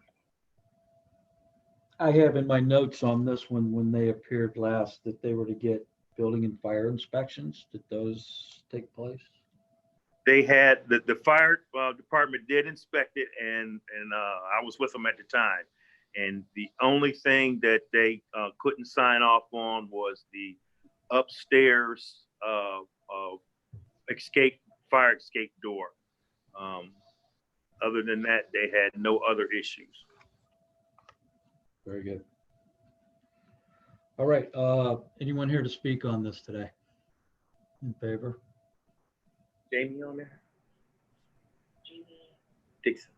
have in my notes on this one, when they appeared last, that they were to get building and fire inspections. Did those take place? They had, the fire department did inspect it, and I was with them at the time. And the only thing that they couldn't sign off on was the upstairs fire escape door. Other than that, they had no other issues. Very good. All right, anyone here to speak on this today? In favor? Jamie on there? Jamie, Dixon.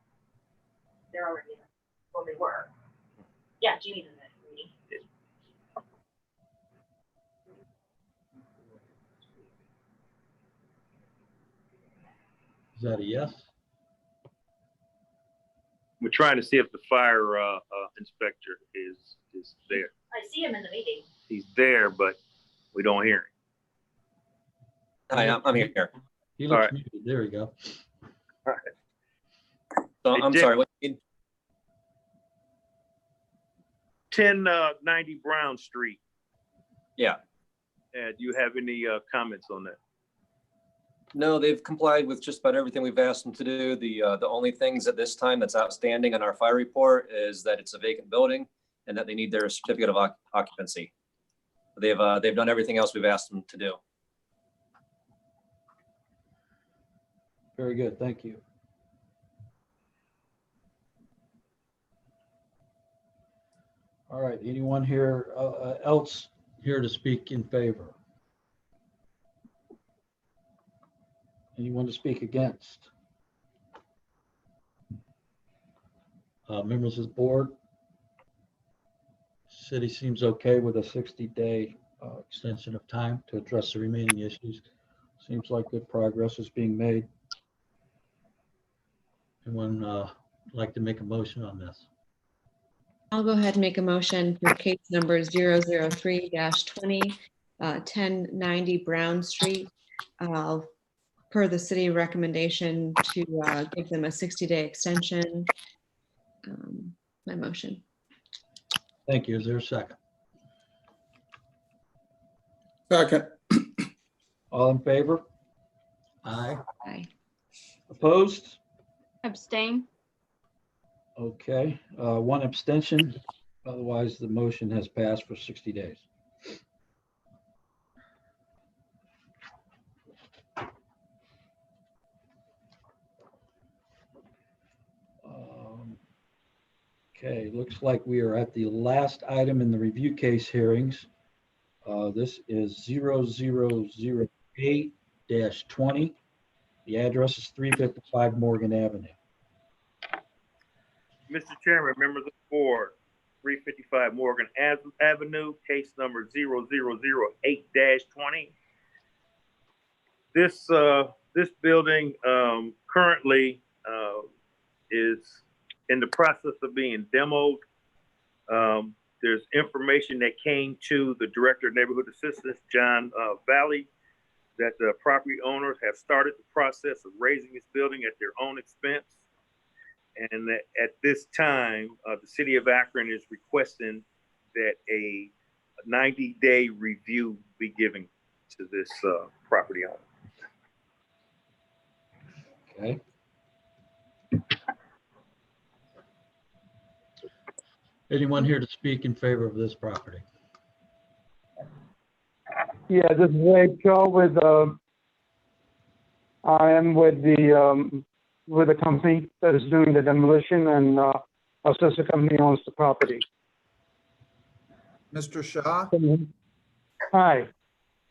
they're already in. Well, they were. Yeah, Jamie's in that meeting. Is that a yes? We're trying to see if the fire inspector is there. I see him in the meeting. He's there, but we don't hear him. Hi, I'm here. He All looks right. muted. There we go. All right. So Hey, I'm Dick. sorry. What you need? 1090 Brown Street. Yeah. Do you have any comments on that? No, they've complied with just about everything we've asked them to do. The only things at this time that's outstanding on our fire report is that it's a vacant building and that they need their certificate of occupancy. They've done everything else we've asked them to do. Very good, thank you. All right, anyone here else here to speak in favor? Anyone to speak against? Members of the board? City seems okay with a 60-day extension of time to address the remaining issues. Seems like good progress is being made. Anyone like to make a motion on this? I'll go ahead and make a motion for case number 003-20, 1090 Brown Street. Per the city recommendation to give them a 60-day extension. My motion. Thank you. Is there a second? Second. All in favor? Aye. Aye. Opposed? Abstain? Okay, one abstention. Otherwise, the motion has passed for 60 days. Okay, looks like we are at the last item in the review case hearings. This is 0008-20. The address is 355 Morgan Avenue. Mr. Chairman, members of the board, 355 Morgan Avenue, case number 0008-20. This building currently is in the process of being demoed. There's information that came to the Director of Neighborhood Assistance, John Valley, that the property owners have started the process of raising this building at their own expense. And that at this time, the city of Akron is requesting that a 90-day review be given to this property owner. Okay. Anyone here to speak in favor of this property? Yeah, this is Wade Shaw with, I am with the company that is doing the demolition, and our sister company owns the property. Mr. Shaw? Hi.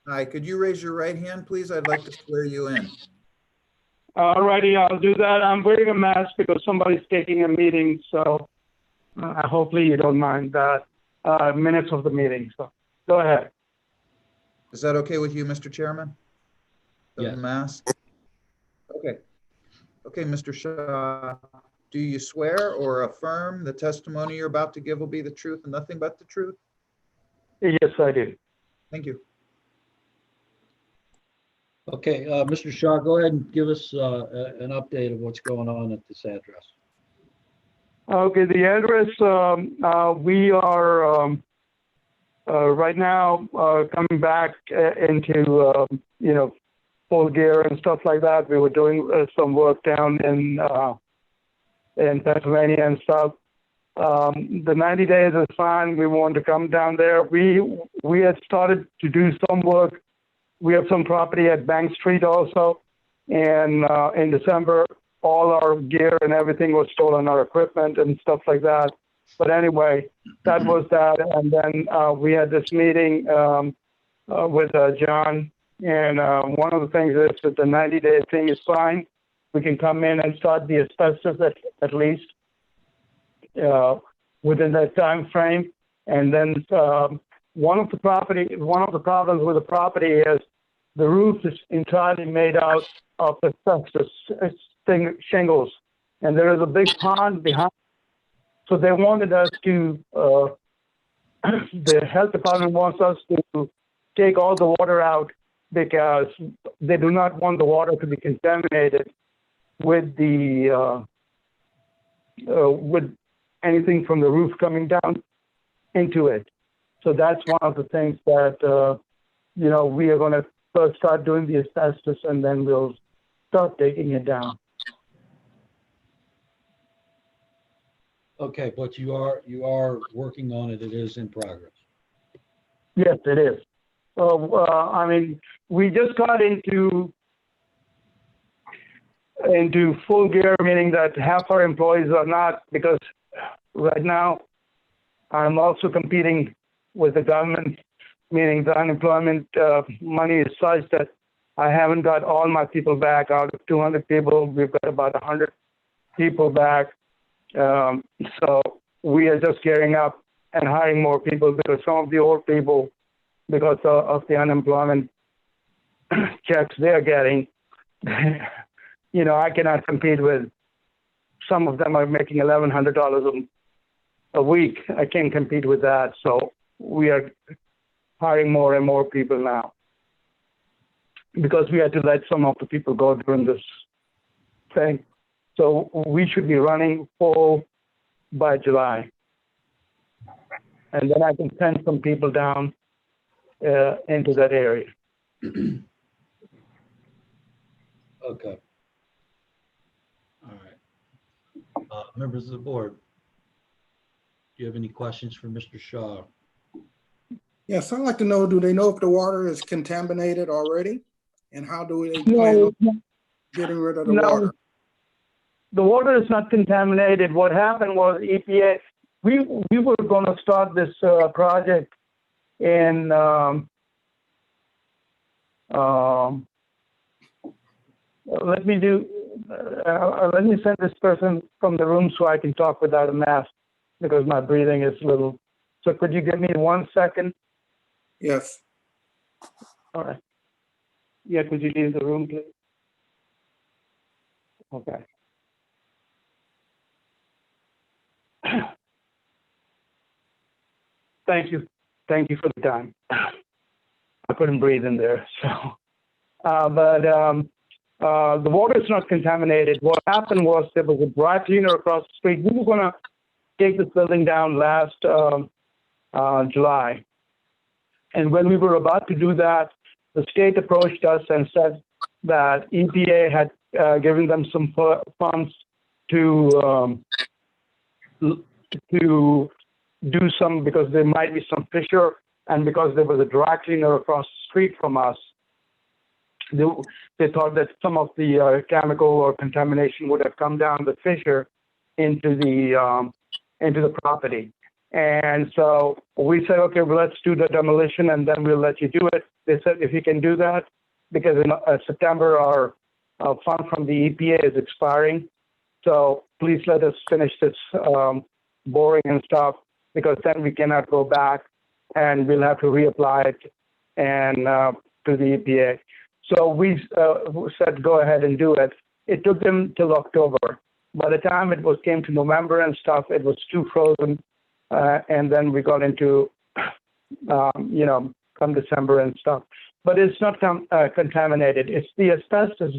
Hi, could you raise your right hand, please? I'd like to swear you in. Alrighty, I'll do that. I'm wearing a mask because somebody's taking a meeting, so hopefully you don't mind that minutes of the meeting. So go ahead. Is that okay with you, Mr. Chairman? Yes. The mask? Okay. Okay, Mr. Shaw, do you swear or affirm the testimony you're about to give will be the truth and nothing but the truth? Yes, I do. Thank you. Okay, Mr. Shaw, go ahead and give us an update of what's going on at this address. Okay, the address, we are right now coming back into, full gear and stuff like that. We were doing some work down in Pennsylvania and stuff. The 90 days is fine. We want to come down there. We had started to do some work. We have some property at Bank Street also. And in December, all our gear and everything was stolen, our equipment and stuff like that. But anyway, that was that. And then we had this meeting with John. And one of the things is that the 90-day thing is fine. We can come in and start the asbestos at least within that time frame. And then one of the problems with the property is the roof is entirely made out of asbestos shingles, and there is a big pond behind. So they wanted us to. The health department wants us to take all the water out because they do not want the water to be contaminated with the with anything from the roof coming down into it. So that's one of the things that we are going to first start doing the asbestos, and then we'll start taking it down. Okay, but you are working on it. It is in progress. Yes, it is. I mean, we just got into full gear, meaning that half our employees are not, because right now I'm also competing with the government, meaning the unemployment money is such that I haven't got all my people back. Out of 200 people, we've got about 100 people back. So we are just gearing up and hiring more people because some of the old people, because of the unemployment checks they're getting, I cannot compete with. Some of them are making $1,100 a week. I can't compete with that. So we are hiring more and more people now because we had to let some of the people go during this thing. So we should be running full by July. And then I can send some people down into that area. Okay. All right. Members of the board, do you have any questions for Mr. Shaw? Yes, I'd like to know, do they know if the water is contaminated already? And how do they plan on getting rid of the water? The water is not contaminated. What happened was EPA, we were going to start this project in let me send this person from the room so I can talk without a mask because my breathing is a little. So could you give me 1 second? Yes. All right. Yeah, could you leave the room, please? Okay. Thank you. Thank you for the time. I couldn't breathe in there. So, the water is not contaminated. What happened was there was a dry cleaner across the street. We were going to take this building down last July. And when we were about to do that, the state approached us and said that EPA had given them some funds to do some, because there might be some fissure, and because there was a dry cleaner across the street from us, they thought that some of the chemical or contamination would have come down the fissure into the property. And so we said, okay, well, let's do the demolition and then we'll let you do it. They said, if you can do that, because in September our fund from the EPA is expiring. So please let us finish this boring and stuff, because then we cannot go back and we'll have to reapply it and to the EPA. So we said, go ahead and do it. It took them till October. By the time it came to November and stuff, it was too frozen. And then we got into, come December and stuff. But it's not contaminated. It's the asbestos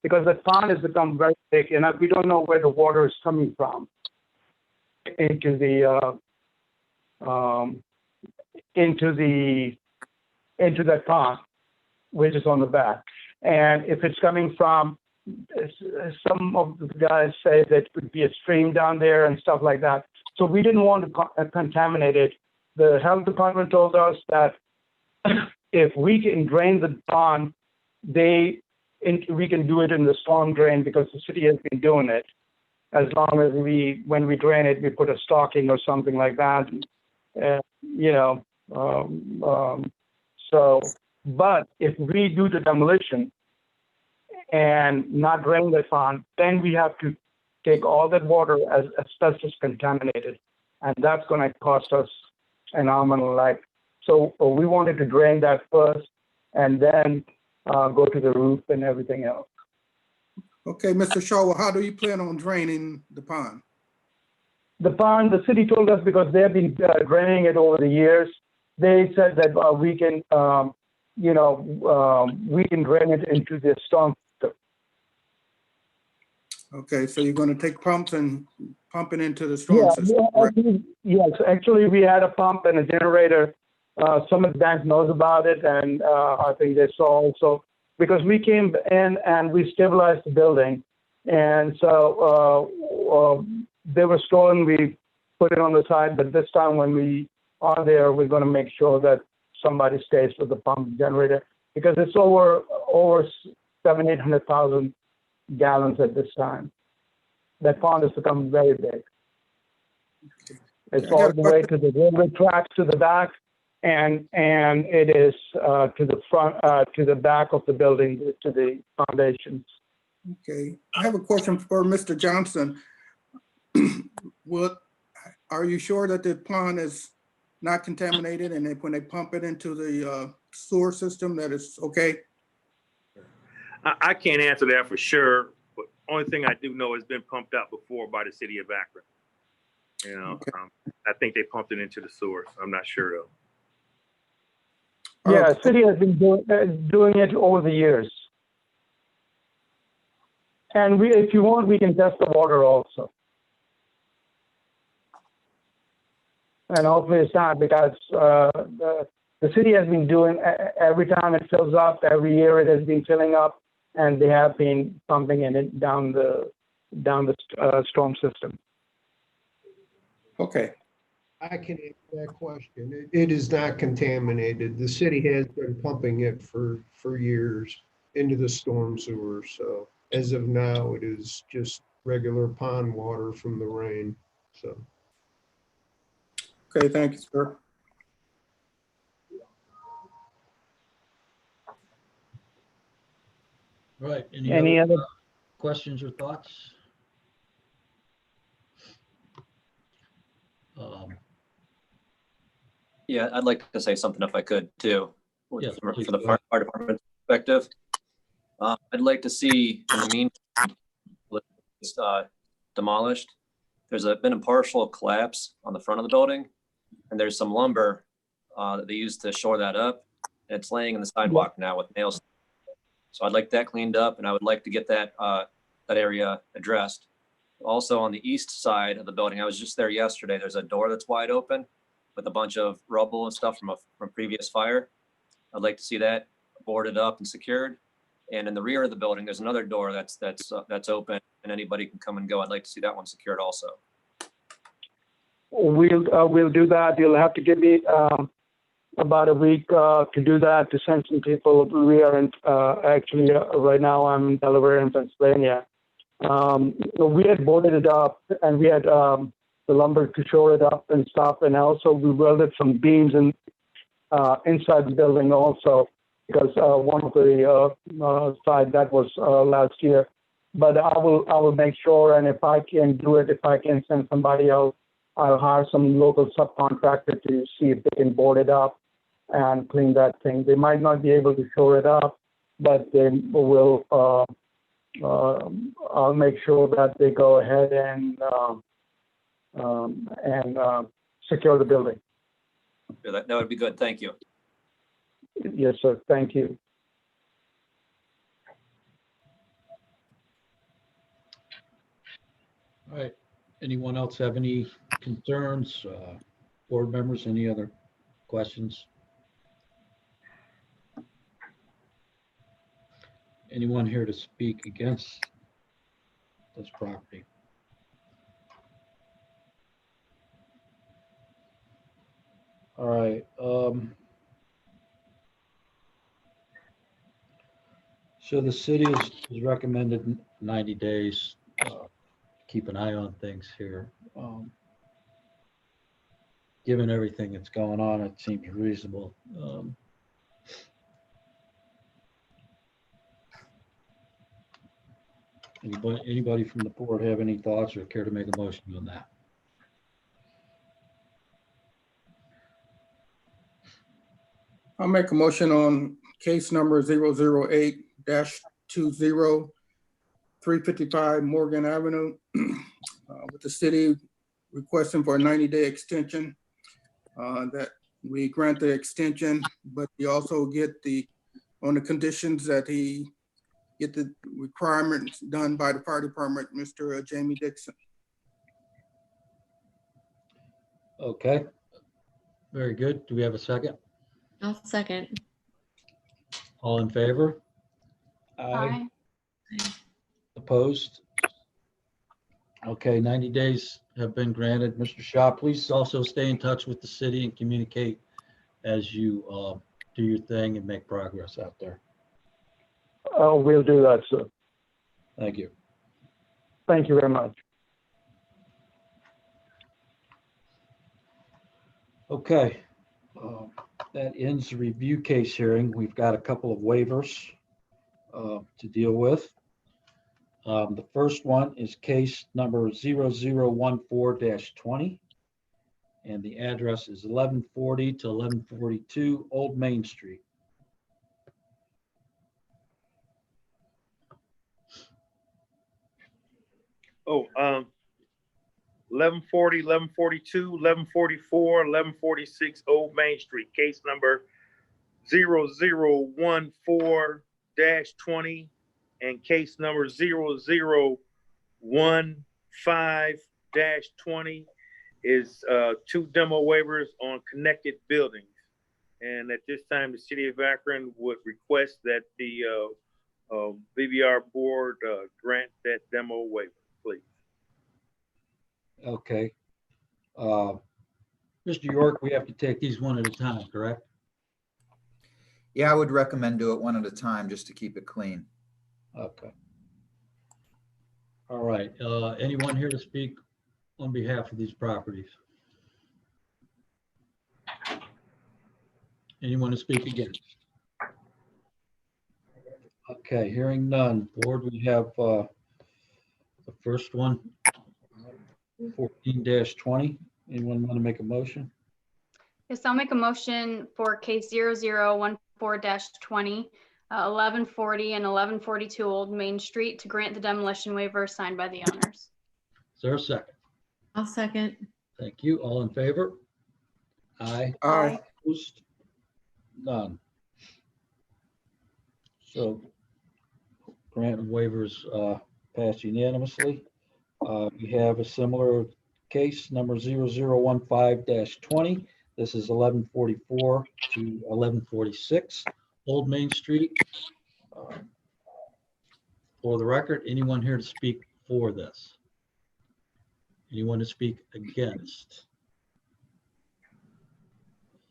because the pond has become very thick and we don't know where the water is coming from into that pond, which is on the back. And if it's coming from some of the guys say that it could be a stream down there and stuff like that. So we didn't want to contaminate it. The health department told us that if we can drain the pond, we can do it in the storm drain because the city has been doing it. As long as when we drain it, we put a stocking or something like that, but if we do the demolition and not drain the pond, then we have to take all that water as asbestos contaminated, and that's going to cost us an arm and a leg. So we wanted to drain that first and then go to the roof and everything else. Okay, Mr. Shaw, well, how do you plan on draining the pond? The pond, the city told us because they have been draining it over the years. They said that we can, we can drain it into the storm system. Okay, so you're going to take pumps and pump it into the storm system, correct? Yes, actually, we had a pump and a generator. Summit Bank knows about it, and I think they saw also, because we came in and we stabilized the building. And so they were stolen, we put it on the side, but this time when we are there, we're going to make sure that somebody stays with the pump generator, because it's over 800,000 gallons at this time. That pond has become very big. It's all the way to the railway tracks to the back, and it is to the front, to the back of the building, to the foundations. Okay, I have a question for Mr. Johnson. Are you sure that the pond is not contaminated, and when they pump it into the sewer system, that it's okay? I can't answer that for sure, but only thing I do know it's been pumped out before by the city of Akron. Okay. I think they pumped it into the sewers. I'm not sure though. Yeah, the city has been doing it over the years. And if you want, we can test the water also. And hopefully it's not, because the city has been doing, every time it fills up, every year it has been filling up, and they have been pumping it down the storm system. Okay. I can answer that question. It is not contaminated. The city has been pumping it for years into the storm sewer. So as of now, it is just regular pond water from the rain. So. Okay, thank you, sir. All right. Any other questions or thoughts? Yeah, I'd like to say something if I could too, Yes, for the fire department perspective. I'd like to see, in the meantime, demolished. There's been a partial collapse on the front of the building, and there's some lumber that they used to shore that up. And it's laying in the sidewalk now with nails. So I'd like that cleaned up, and I would like to get that that area addressed. Also on the east side of the building, I was just there yesterday. There's a door that's wide open with a bunch of rubble and stuff from previous fire. I'd like to see that boarded up and secured. And in the rear of the building, there's another door that's open, and anybody can come and go. I'd like to see that one secured also. We'll do that. You'll have to give me about a week to do that, to send some people. We are in, actually right now I'm in Delaware and Pennsylvania. We had boarded it up, and we had the lumber to shore it up and stuff, and also we welded some beams inside the building also, because one of the side that was last year. But I will make sure, and if I can do it, if I can send somebody else, I'll hire some local subcontractor to see if they can board it up and clean that thing. They might not be able to shore it up, but they will. I'll make sure that they go ahead and secure the building. Yeah, that would be good. Thank you. Yes, sir. Thank you. All right. Anyone else have any concerns? Board members, any other questions? anyone here to speak against this property? All right. So the city has recommended 90 days. Keep an eye on things here. Given everything that's going on, it seems reasonable. Anybody from the board have any thoughts or care to make a motion on that? I'll make a motion on case number 008-20, 355 Morgan Avenue, with the city requesting for a 90-day extension, that we grant the extension, but we also get on the conditions that he get the requirements done by the fire department, Mr. Jamie Dixon. Okay. Very good. Do we have a second? I'll second. All in favor? Aye. Opposed? Okay, 90 days have been granted. Mr. Shaw, please also stay in touch with the city and communicate as you do your thing and make progress out there. We'll do that, sir. Thank you. Thank you very much. Okay, that ends the review case hearing. We've got a couple of waivers to deal with. The first one is case number 0014-20, and the address is 1140 to 1142 Old Main Street. Oh, 1140, 1142, 1144, 1146 Old Main Street, case number 0014-20 and case number 0015-20 is two demo waivers on connected buildings. And at this time, the city of Akron would request that the BBR board grant that demo waiver, please. Okay. Mr. York, we have to take these one at a time, correct? Yeah, I would recommend do it one at a time just to keep it clean. Okay. All right. Anyone here to speak on behalf of these properties? Anyone to speak against? Okay, hearing none. Board, we have the first one, 14-20. Anyone want to make a motion? Yes, I'll make a motion for case 0014-20, 1140 and 1142 Old Main Street to grant the demolition waiver signed by the owners. Is there a second? I'll second. Thank you. All in favor? Aye. Aye. Opposed? None. So grant and waivers passed unanimously. We have a similar case number 0015-20. This is 1144 to 1146 Old Main Street. For the record, anyone here to speak for this? Anyone to speak against?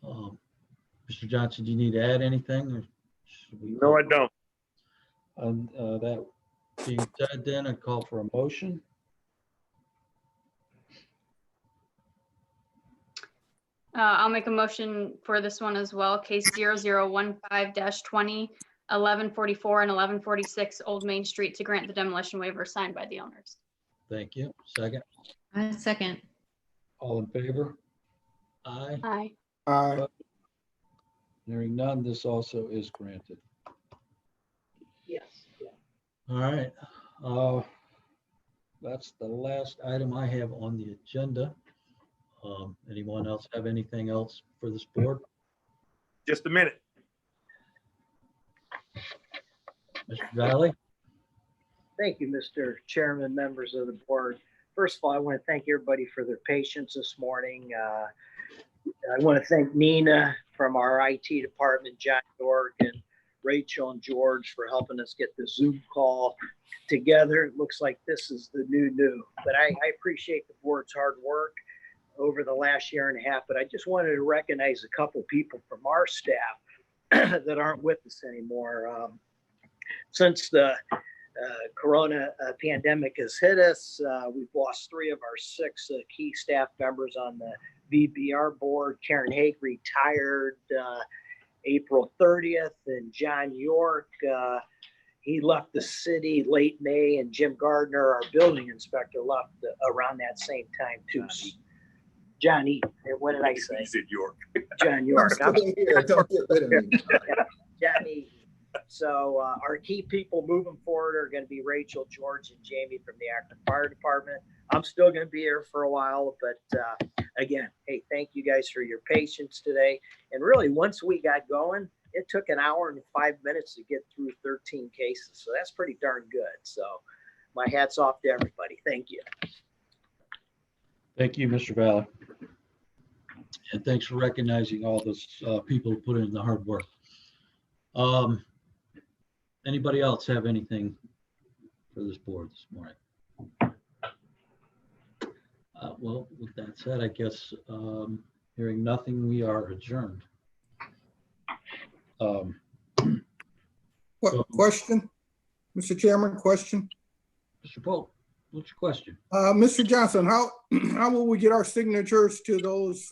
Mr. Johnson, do you need to add anything? Or should we No, I don't. That being said, then I call for a motion. I'll make a motion for this one as well. Case 0015-20, 1144 and 1146 Old Main Street to grant the demolition waiver signed by the owners. Thank you. Second. I second. All in favor? Aye. Aye. Aye. Hearing none, this also is granted. Yes. All right. That's the last item I have on the agenda. Anyone else have anything else for this board? Just a minute. Mr. Valley? Thank you, Mr. Chairman, members of the board. First of all, I want to thank everybody for their patience this morning. I want to thank Nina from our IT department, John York, and Rachel and George for helping us get the Zoom call together. It looks like this is the new, but I appreciate the board's hard work over the last year and a half, but I just wanted to recognize a couple people from our staff that aren't with us anymore. Since the corona pandemic has hit us, we've lost 3 of our 6 key staff members on the VBR board. Karen Haig retired April 30th, and John York, he left the city late May, and Jim Gardner, our building inspector, left around that same time too. Johnny, what did I say? He said York. John York. I'm still here. Don't get rid of me. Johnny. So our key people moving forward are going to be Rachel, George, and Jamie from the Akron Fire Department. I'm still going to be here for a while, but again, hey, thank you guys for your patience today. And really, once we got going, it took an hour and 5 minutes to get through 13 cases. So that's pretty darn good. So my hat's off to everybody. Thank you. Thank you, Mr. Valley. And thanks for recognizing all those people who put in the hard work. Anybody else have anything for this board this morning? Well, with that said, I guess hearing nothing, we are adjourned. Question, Mr. Chairman, question. Mr. Pope, what's your question? Mr. Johnson, how will we get our signatures to those